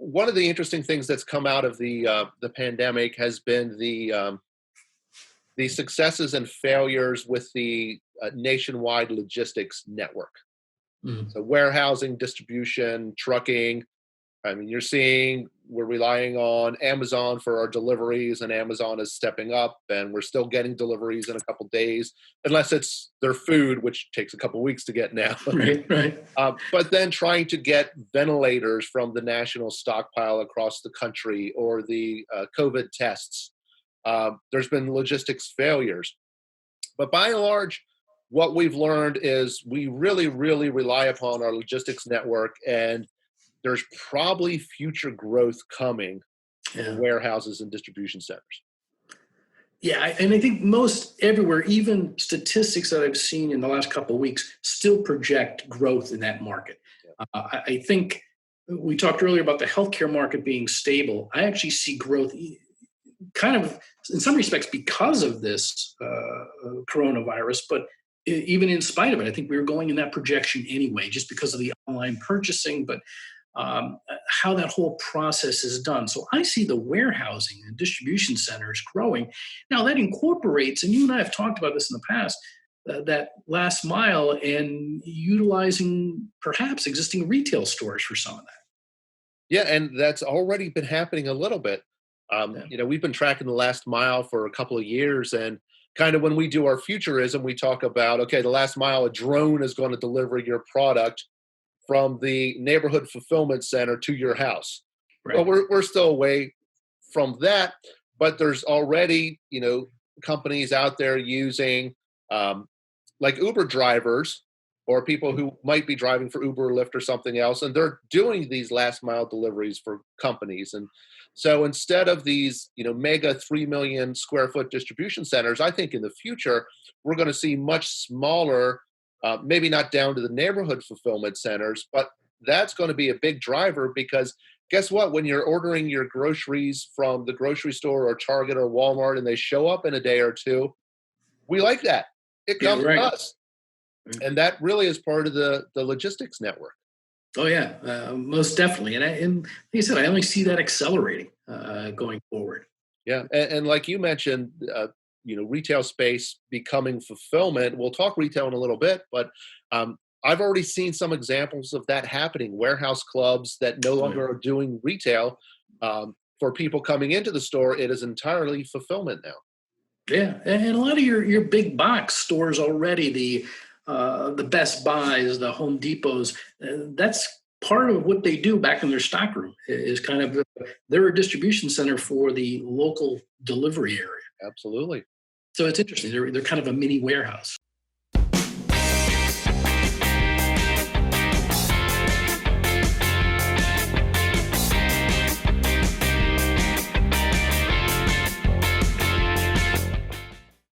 one of the interesting things that's come out of the pandemic has been the successes and failures with the nationwide logistics network. Mhm. So warehousing, distribution, trucking. I mean, you're seeing we're relying on Amazon for our deliveries, and Amazon is stepping up, and we're still getting deliveries in a couple days, unless it's their food, which takes a couple weeks to get now. Right, right. But then trying to get ventilators from the national stockpile across the country, or the COVID tests. There's been logistics failures. But by and large, what we've learned is we really, really rely upon our logistics network, and there's probably future growth coming in Yeah. warehouses and distribution centers. Yeah, and I think most everywhere, even statistics that I've seen in the last couple of weeks, still project growth in that market. Yeah. I think we talked earlier about the healthcare market being stable. I actually see growth kind of in some respects because of this coronavirus, but even in spite of it, I think we were going in that projection anyway, just because of the online purchasing, but how that whole process is done. So I see the warehousing and distribution centers growing. Now that incorporates, and you and I have talked about this in the past, that last mile and utilizing perhaps existing retail stores for some of that. Yeah, and that's already been happening a little bit. Yeah. We've been tracking the last mile for a couple of years, and kind of when we do our futurism, we talk about, okay, the last mile, a drone is going to deliver your product from the neighborhood fulfillment center to your house. Well, Right. we're still away from that, but there's already, companies out there using like Uber drivers, or people who might be driving for Uber or Lyft or something else, and they're doing these last mile deliveries for companies. And so instead of these, mega 3 million square foot distribution centers, I think in the future, we're going to see much smaller, maybe not down to the neighborhood fulfillment centers, but that's going to be a big driver, because guess what? When you're ordering your groceries from the grocery store or Target or Walmart and they show up in a day or two, we like that. It Yeah, comes to right. us. And that really is part of the logistics network. Oh yeah, most definitely. And like you said, I only see that accelerating going forward. Yeah. And like you mentioned, retail space becoming fulfillment. We'll talk retail in a little bit, but I've already seen some examples of that happening. Warehouse clubs that no Oh, yeah. longer are doing retail. For people coming into the store, it is entirely fulfillment now. Yeah, and a lot of your big box stores already, the Best Buys, the Home Depots, that's part of what they do back in their stockroom is kind of they're a distribution center for the local delivery area. Absolutely. So it's interesting. They're kind of a mini warehouse.